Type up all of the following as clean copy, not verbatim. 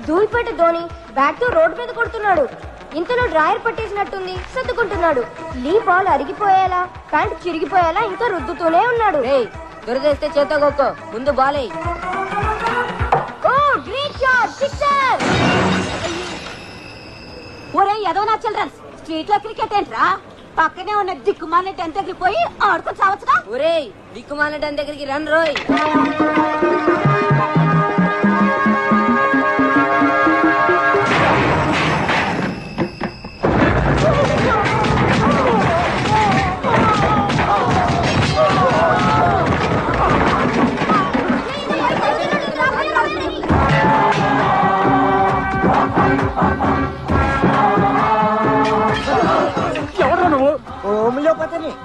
Dhoolpet Dhoni bat తో road మీద కొడుతున్నాడు. ఇంతలో డ్రాయర్ పట్టేసినట్టుంది, సర్దుకుంటున్నాడు. లీ బాల్ అరిగిపోయేలా, ప్యాంట్ చిరిగిపోయేలా ఇంకా రుద్దుతూనే ఉన్నాడు. దొరికేస్తే చేతో గొక్కో, ముందు బాల్ ఎయ్. ఓ గ్రేట్ షాట్, సిక్సర్! ఒరే ఎదవనా చిల్డ్రన్స్, స్ట్రీట్ లో క్రికెట్ ఏంట్రా? పక్కనే ఉన్న దిక్కుమాల టెన్ దగ్గరికి పోయి ఆడుకొని చావచ్చుగా. ఒరే దిక్కుమాల టెన్ దగ్గరికి రన్ రోయ్.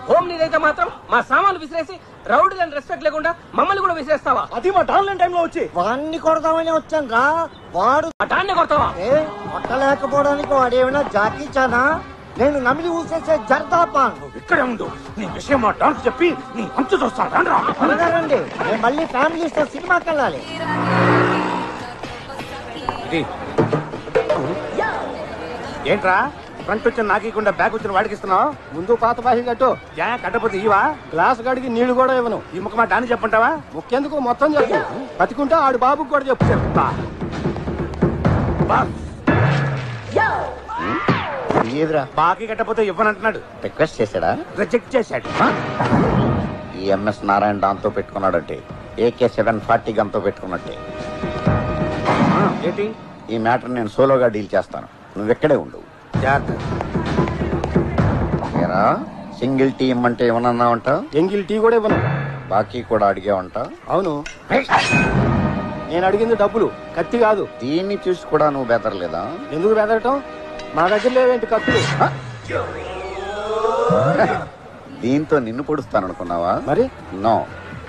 హోమ్ నీదైతే మాత్రం మా సామాన్లు విసిరేసి రౌడీలను రెస్పెక్ట్ లేకుండా మమ్మల్ని కూడా విసిరేస్తావా? అది మా డాన్లైన్ టైంలో వచ్చి వాడిని కొడదామని వచ్చాను రా. వాడు డాన్ని కొడతావా? కొట్టలేకపోవడానికి వాడేమైనా జాకీ చానా? నేను నమిలి ఊసేసే జర్దాపాన్. ఇక్కడే ఉండు, నీ విషయం మా డాన్స్ చెప్పి నీ అంచు చూస్తాను. రండి, నేను మళ్ళీ ఫ్యామిలీతో సినిమాకి వెళ్ళాలి. ఏంట్రా ఫ్రంట్ వచ్చిన నాకీకుండా బ్యాక్ వచ్చిన వాడికి ఇస్తున్నావు? ముందు పాత బాహి కట్టు. కట్టపోతే ఇవా గ్లాస్ గడికి నీళ్లు కూడా ఇవ్వను. ఈ ముఖ మా డాన్ని చెప్పంటావా? ముఖ్యందుకు మొత్తం చెప్పు. బతికుంటే ఆడు బాబుకి కూడా చెప్పు. చెప్తా ఏదిరా బాకీ కట్టపోతే ఇవ్వనంటున్నాడు. రిక్వెస్ట్ చేశాడా? రిజెక్ట్ చేశాడు. ఈ ఎంఎస్ నారాయణ దాంతో పెట్టుకున్నాడంటే AK 740 గంతో పెట్టుకున్నట్టే. ఏంటి? ఈ మ్యాటర్ నేను సోలోగా డీల్ చేస్తాను, నువ్వెక్కడే ఉండవు. సింగిల్ టీ ఇమ్మంటే ఏమన్నా ఉంటావు? ఎంగిల్ టీ కూడా ఇవ్వను. బాకీ కూడా అడిగావంట? అవును, నేను అడిగింది డబ్బులు, కత్తి కాదు. దీన్ని చూసి కూడా నువ్వు బెదరలేదా? ఎందుకు బెదరటం? మా దగ్గర లేవేంటి కత్తులు? దీంతో నిన్ను పొడుస్తాననుకున్నావా? మరి నో,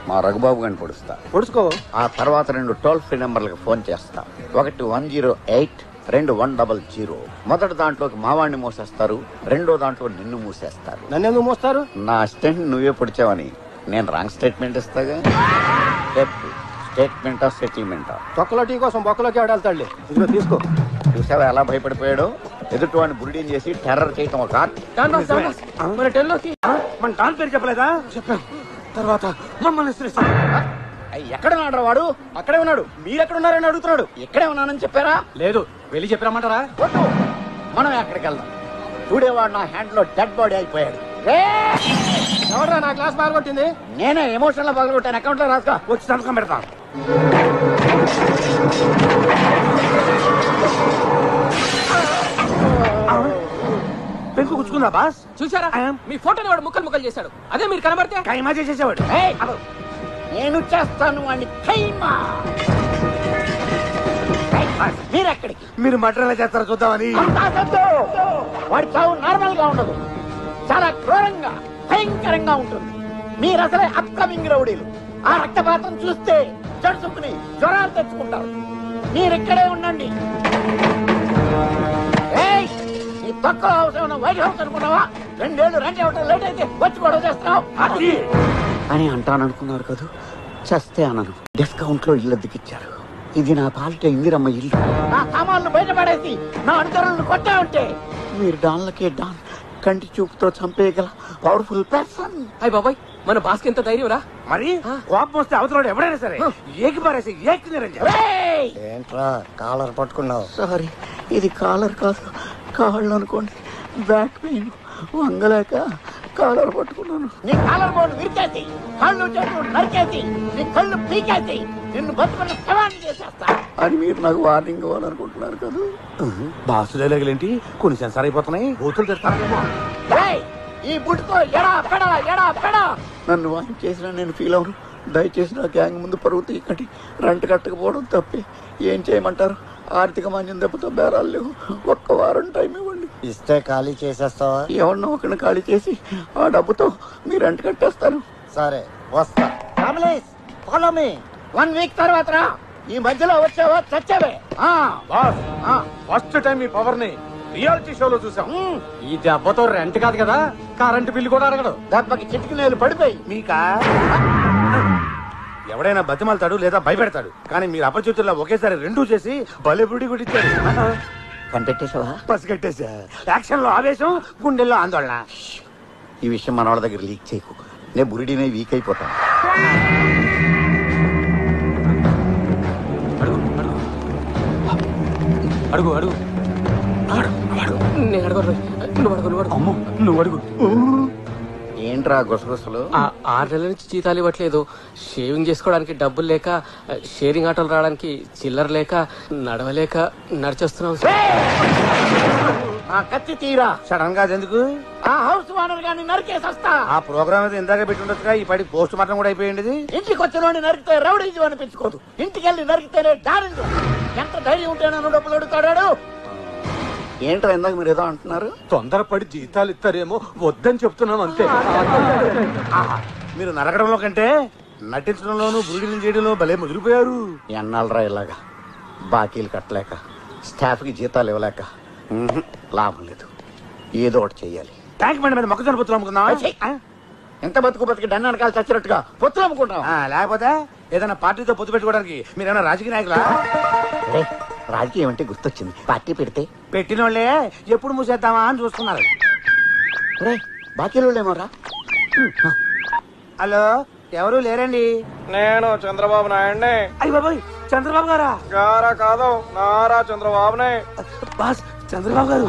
మా రఘుబాబు గారిని పొడుస్తా. పొడుచుకో. ఆ తర్వాత 2 టోల్ ఫ్రీ నెంబర్లకు ఫోన్ చేస్తా. ఒకటి 108, 2 100. మొదటి దాంట్లోకి మావాణ్ణి మూసేస్తారు, రెండో దాంట్లో నిన్ను మూసేస్తారు. నన్ను ఎందుకు మోస్తారు? నా అసిస్టెంట్ నువ్వే పొడిచావని నేను రాంగ్ స్టేట్మెంట్ ఇస్తాగా. స్టేట్మెంటా సెటిల్మెంటా? తొక్కలో టీ కోసం బొక్కలోకి ఆడాలి. ఇదిగో తీసుకో. చూసావా ఎలా భయపడిపోయాడు? ఎదుటి వాడిని బురిడీని చేసి టెర్రర్ చేయటం ఒక ఆర్ట్. మన డాన్ పేరు చెప్పలేదా? చెప్పాను. తర్వాత మమ్మల్ని ఎక్కడ ఉన్నాడు వాడు? అక్కడే ఉన్నాడు. మీరెక్కడ ఉన్నారని అడుగుతున్నాడు. ఎక్కడే ఉన్నానని చెప్పారా? లేదు, వెళ్ళి చెప్పామంటారా? మనం ఎక్కడికి వెళ్దాం? చూడేవాడు నా హ్యాండ్ లో డెడ్ బాడీ అయిపోయాడు. ఎవడరా నా క్లాస్ బాగొట్టింది? నేనే ఎమోషన్ లో పగలగొట్టాను. అకౌంట్ లో రాసుకో. వచ్చి సంతకం పెడతాను. పెంకు గుచ్చుకుందా బాస్? చూసారా, మీ ఫోటోని వాడు ముక్కలు ముక్కలు చేశాడు. అదే మీరు కనబడితే కైమా చేసేవాడు. నేను చేస్తాను వాడిని కైమా. మీరెక్కడికి? మీరు మటన్ ఎలా చేస్తారో చూద్దామని. వాడి చావు నార్మల్ గా ఉండదు, చాలా క్రూరంగా భయంకరంగా ఉంటుంది. మీరు అసలే అప్కమింగ్ రౌడీలు. ఆ రక్తపాతం చూస్తే జడుచుకుని జ్వరాలు తెచ్చుకుంటారు. మీరిక్కడే ఉండండి. తక్కువ అవసరం వైట్ హౌస్ అనుకున్నావా? 2 ఏళ్ళు రెంట్ ఇవ్వటం లేట్ అయితే వచ్చి గొడవ చేస్తున్నావు అని అంటాననుకున్నారు కదా. చస్తే అనను. డిస్కౌంట్ లో ఇల్లు అద్దెకిచ్చారు. ఇది నా పాలిట ఇందిరమ్మ ఇల్లు. నా సామాన్లు బయటపడేసి నా అనుచరులను కొట్టా ఉంటే మీరు డాన్లకే డాన్, కంటి చూపుతో చంపేయగల పవర్ఫుల్ పర్సన్. అయ్య బాబాయ్, మన బాస్కి ఎంత ధైర్యం రా. మరి కోపం వస్తే అవతల ఎవడైనా సరే ఏకి పారేసి ఏకి నిరంజన్. ఏంట్రా కాలర్ పట్టుకున్నావు? సారీ, ఇది కాలర్ కాదు, కాళ్ళు అనుకోండి. బ్యాక్ పెయిన్ వంగలేక కాలర్ పట్టుకున్నాను. నీ కాలర్ బోర్డు విరిచేసి, కాళ్ళు చేతులు నరికేసి, నీ కళ్ళు పీకేసి నిన్ను బతుకున్న శవాన్ని చేసేస్తా అని మీరు నాకు వార్నింగ్ ఇవ్వాలనుకుంటున్నారు కదా. బాసులే లేగలేంటి కొన్ని సెన్సార్ అయిపోతున్నాయి. బూతులు తెస్తారేమో. ఈ బుట్టుతో ఎడా పెడా ఎడా పెడా నన్ను వాయిన్ చేసినా నేను ఫీల్ అవును. దయచేసి నా గ్యాంగ్ ముందు పరువు తీయకండి. రెంట్ కట్టకపోవడం తప్పే. ఏం చేయమంటారు? ఆర్థిక మాన్యం దెబ్బతో బేరాలు లేవు. 1 వారం టైం ఇవ్వండి. ఇస్తే ఖాళీ చేసేస్తావా? ఎవరినో ఒకరిని ఖాళీ చేసి ఆ డబ్బుతో మీ రెంట్ కట్టేస్తాను. సరే, వస్తా. 1 వీక్ తర్వాత రా. ఈ మధ్యలో వచ్చావా చచ్చావే. ఫస్ట్ టైం ఈ పవర్ ని రియాలిటీ షోలో చూసాం. ఈ దెబ్బతో రెంట్ కాదు కదా, కరెంట్ బిల్లు కూడా అడగడు. దెబ్బకి చిటికినేలు పడిపోయి మీకా ఎవడైనా బతిమాలతాడు లేదా భయపెడతాడు, కానీ మీరు అపరిచితుల్లో ఒకేసారి రెండూ చేసి బలిబుడి కొట్టించారు. కనిపెట్టేసావా? పసిగట్టేశా. యాక్షన్ లో ఆవేశం, గుండెల్లో ఆందోళన. ఈ విషయం మన వాళ్ళ దగ్గర లీక్ చేయకు, నేను బురిడినే వీక్ అయిపోతాను. అడుగు అడుగు నేను అడుగు, నువ్వు అడుగు, నువ్వు అడుగు. అమ్మో, నువ్వు అడుగు. ఏంట్రా గుసగుసలు? 6 నెలల నుంచి జీతాలు ఇవ్వట్లేదు. షేవింగ్ చేసుకోవడానికి డబ్బులు లేక, షేరింగ్ ఆటోలు రావడానికి చిల్లర లేక, నడవలేక నడిచేస్తున్నాం. కత్తి తీరా. సడన్ గా ఎందుకు? ఆ హౌస్ ఓనర్ గాని నరికేసొస్తా. ఆ ప్రోగ్రామ్ అయితే ఇందాక పెట్టుండొచ్చుగా, ఈ పడి పోస్ట్ మార్టం కూడా అయిపోయింది. ఇంటికి వచ్చిన నరికితే రౌడీజం అనిపించుకోదు, ఇంటికి వెళ్ళి నరికితేనే డారింగ్. ఎంత ధైర్యం ఉంటే నన్ను డబ్బులు అడుగుతాడాడు. ఏంటో ఇందాక మీరు ఏదో అంటున్నారు? తొందరపడి జీతాలు ఇస్తారేమో వద్దని చెప్తున్నాను అంతే. మీరు నరకడంలో కంటే నటించడంలోనూ బురిడిని చేయడంలో భలే ముదిరిపోయారు. ఎన్నాళ్ళరా ఇలాగా బాకీలు కట్టలేక, స్టాఫ్ కి జీతాలు ఇవ్వలేక లాభం లేదు, ఏదో ఒకటి చెయ్యాలి. ట్యాంక్ బండి మీద మొక్కజొన్న పొత్తులు అమ్ముకుందాం. ఎంత బతుకు బతికి డన్ వెనకాల చచ్చినట్టుగా పొత్తులు అమ్ముకుంటాం. లేకపోతే ఏదైనా పార్టీతో పొత్తు పెట్టుకోవడానికి మీరేమైనా రాజకీయ నాయకులా? రాజకీయం అంటే గుర్తొచ్చింది, పార్టీ పెడితే పెట్టిన వాళ్ళే ఎప్పుడు మూసేద్దామా అని చూస్తున్నారు. బాకీలు ఏమోరా. హలో, ఎవరు లేరండి? నేను చంద్రబాబు నాయుడిని. అయ్య బాబాయ్, చంద్రబాబు గారా? గారా కాదు, నారా చంద్రబాబునే. బాస్, చంద్రబాబు గారు.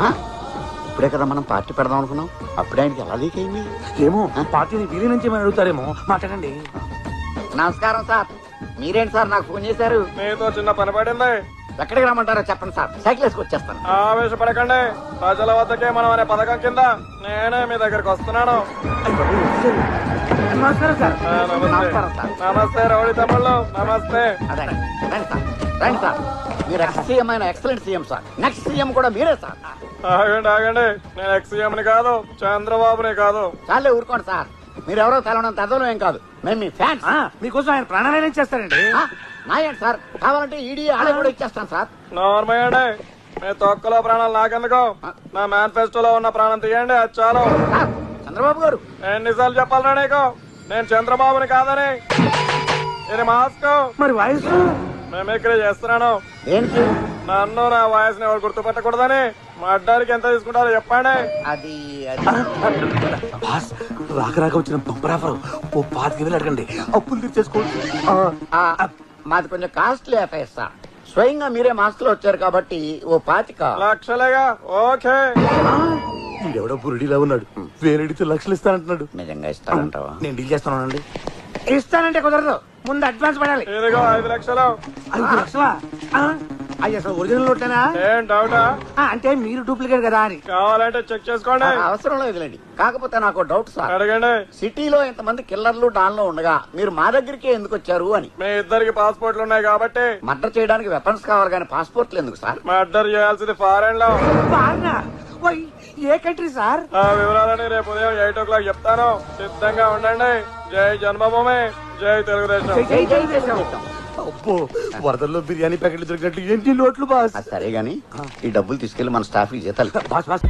ఇప్పుడే కదా మనం పార్టీ పెడదాం అనుకున్నాం, అప్పుడే ఆయనకి ఎలా లీక్ అయింది? ఏమో, పార్టీని వీరి నుంచి ఏమైనా అడుగుతారేమో, మాట్లాడండి. నమస్కారం సార్, మీరేంటి సార్ నాకు ఫోన్ చేశారు? మీతో చిన్న పని పడింది. ఎక్కడికి రమ్మంటారో చెప్పండి సార్, సైకిల్ వేసుకు వచ్చేస్తాను. ఆవేశపడకండి, ప్రజల వద్దకే మనం అనే పథకం కింద నేనే మీ దగ్గరకు వస్తున్నాను. నమస్కారం సార్. నమస్కారం సార్. నమస్తే రౌడీ తమ్ముళ్ళు, నమస్తే. అదే రండి సార్, రండి సార్. మీరు ఎక్స్ సీఎం అయిన excellent CM sir, next CM కూడా మీరే సార్. ఆగండి ఆగండి, నేను ఎక్స్-సీఎంని కాదు, చంద్రబాబుని కాదు. చాలే ఊరుకోండి సార్, మీరెవరో తెలవనంత అదనం ఏం కాదు, మేము మీ ఫ్యాన్స్. మీకోసం ఆయన ప్రాణాలైనా ఇచ్చేస్తారండి. నాయండి సార్, కావాలంటే ఈడీ ఆడే కూడా ఇచ్చేస్తాను సార్. నార్మయ్యండి, మీ తొక్కలో ప్రాణాలు నాకెందుకు? నా మేనిఫెస్టోలో ఉన్న ప్రాణం తీయండి, అది చాలు. చంద్రబాబు గారు, ఎన్నిసార్లు చెప్పాలరా నీకు నేను చంద్రబాబుని కాదని? ఇది మాస్క్. మరి వాయిస్ మిమిక్రీ చేస్తున్నాను. దేనికి? నన్ను నా వాయిస్ ని ఎవరు గుర్తుపెట్టకూడదని. మా అడ్డానికి ఎంత తీసుకుంటారో చెప్పండి. అది బాస్, రాక రాక వచ్చిన బంపరాఫర్ ఓ 5,000 అడగండి, అప్పులు తీర్చేసుకోవచ్చు. మాది కొంచెం కాస్ట్లీ అఫైర్ సార్, స్వయంగా మీరే మాస్క్ లో వచ్చారు కాబట్టి ఓ 25 లక్షలేగా. ఓకే. వీడెవడో బురుడిలా ఉన్నాడు, వేరెడితే లక్షలు ఇస్తానంటున్నాడు. నిజంగా ఇస్తానంటావా? నేను డీల్ చేస్తానండి. ఇస్తానంటే కుదరదు, ముందు అడ్వాన్స్ పడాలి. ఇదిగో 5 లక్షలు. 5 లక్షలా? అయ్యి అసలు ఒరిజినల్ నోట్లేనా? ఏం డౌటా? అంటే మీరు డూప్లికేట్ కదా అని. కావాలంటే చెక్ చేసుకోండి. అవసరం లేదులేండి, కాకపోతే నాకు డౌట్ సార్. అడగండి. సిటీలో ఇంతమంది కిల్లర్లు డాన్లు ఉండగా మీరు మా దగ్గరికే ఎందుకు వచ్చారు అని. మీ ఇద్దరికి పాస్పోర్ట్లు ఉన్నాయి కాబట్టి. మర్డర్ చేయడానికి వెపన్స్ కావాలి కానీ పాస్పోర్ట్లు ఎందుకు సార్? మర్డర్ చేయాల్సింది ఫారెన్ లో. ఏ కంట్రీ సార్? ఆ వివరాలని రేపు ఉదయం 8 o'clock చెప్తాను, సిద్ధంగా ఉండండి. జై జన్మభూమి, జై తెలుగుదేశం. అబ్బో, వరదల్లో బిర్యానీ ప్యాకెట్లు దొరికినట్టు ఏంటి నోట్లు బాస్? సరే గాని ఈ డబ్బులు తీసుకెళ్లి మన స్టాఫ్ కి జీతాలు. బాస్ బాస్,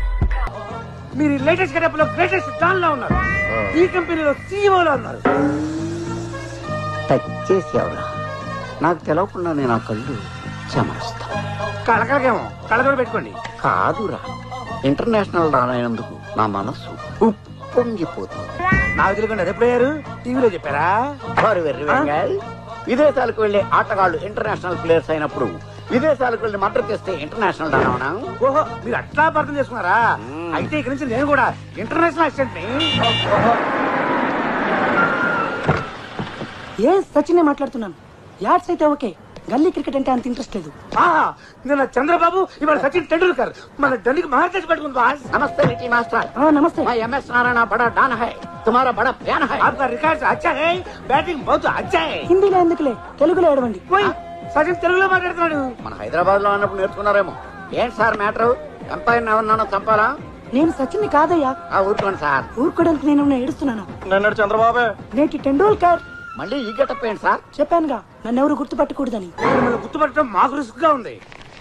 మీరు లేటెస్ట్ గెటప్ లో గ్రేటెస్ట్ డాన్ లో ఉన్నారు, ఈ కంపెనీలో CEO లో ఉన్నారు. టచ్ చేసేవరా? నాకు తెలవకుండా నేను ఆ కళ్ళు చెమరుస్తా. కళకళకేమో కళ్ళతోడు పెట్టుకోండి. కాదురా, ఇంటర్నేషనల్ రానైనందుకు నా మనస్సు ఉప్పొంగిపోతుంది. నాకు తెలియకుండా అది ఎప్పుడయ్యారు? టీవీలో చెప్పారా? విదేశాలకు వెళ్లే ఆటగాళ్లు ఇంటర్నేషనల్ ప్లేయర్స్ అయినప్పుడు విదేశాలకు వెళ్లి మర్డర్ చేస్తే ఇంటర్నేషనల్ డానా? ఓహో, మీరు అట్లా అర్థం చేసుకున్నారా? అయితే ఇక్కడి నుంచి నేను కూడా ఇంటర్నేషనల్ అసిస్టెంట్ ని. ఏ సచిన్ మాట్లాడుతున్నాను. యాడ్స్ అయితే ఓకే, గల్లీ క్రికెట్ అంటే అంత ఇంట్రెస్ట్ లేదు. నిన్న చంద్రబాబు, ఇవాళ సచిన్ టెండూల్కర్, మన ఢిల్లీకి మహారాజ్ పట్టుకుంది బాస్. నమస్తే లిటిల్ మాస్టర్. నమస్తే. मैं MS नारायण बड़ा डान है, तुम्हारा बड़ा प्यान है. आपका रिकॉर्ड अच्छा है, बैटिंग बहुत अच्छा है. హిందీలో ఎందుకులే, తెలుగులో ఏడవండి. సచిన్ తెలుగులో మాట్లాడుతున్నాడు. మన హైదరాబాద్ లో ఉన్నప్పుడు నేర్చుకున్నారేమో. ఏంటి సార్ మ్యాటర్? ఎంపైర్ ఎవరినైనా చంపాలా? నేను సచిన్ కాదయ్యా. ఊరుకోండి సార్. ఊరుకోవడానికి నేను ఏడుస్తున్నాను. నిన్నటి చంద్రబాబే, నేటి టెండూల్కర్. మళ్ళీ ఈ గెటప్ ఏంటి సార్? చెప్పానుగా నన్ను ఎవరు గుర్తుపట్టకూడదని. మిమ్మల్ని గుర్తుపట్టడం మాకు రిస్క్ గా ఉంది.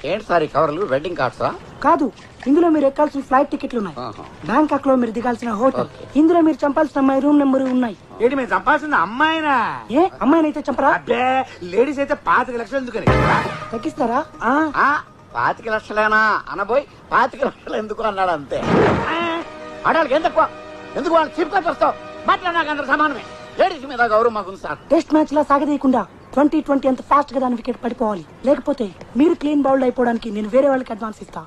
ఏంటి సార్ ఈ కవర్లు వెడ్డింగ్ కార్డ్సా? కాదు, ఇందులో మీరు ఎక్కాల్సిన ఫ్లైట్ టికెట్లు ఉన్నాయి, బ్యాంకాక్ లో మీరు దిగాల్సిన హోటల్, ఇందులో మీరు చంపాల్సిన అమ్మాయి రూమ్ నెంబర్ ఉన్నాయి. ఏంటి మీరు చంపాల్సిన అమ్మాయినా? ఏ అమ్మాయినైతే చంపరా? అబ్బే లేడీస్ అయితే 25 లక్షలు ఎందుకని తగ్గిస్తారా? 25 లక్షలేనా అనబోయి 25 లక్షలు ఎందుకు అన్నాడు అంతే. ఆడాళ్ళకి ఏం తక్కువ? ఎందుకు వాళ్ళు చీప్ గా చూస్తావు? బట్టలు నాకు అందరు సమానమే. లేడీస్ మీద గౌరవం మాకుంది సార్. టెస్ట్ మ్యాచ్ లా సాగదీయకుండా 2020 అంత ఫాస్ట్ గా దాని వికెట్ పడిపోవాలి, లేకపోతే మీరు క్లీన్ బౌల్డ్ అయిపోవడానికి నేను వేరే వాళ్ళకి అడ్వాన్స్ ఇస్తా.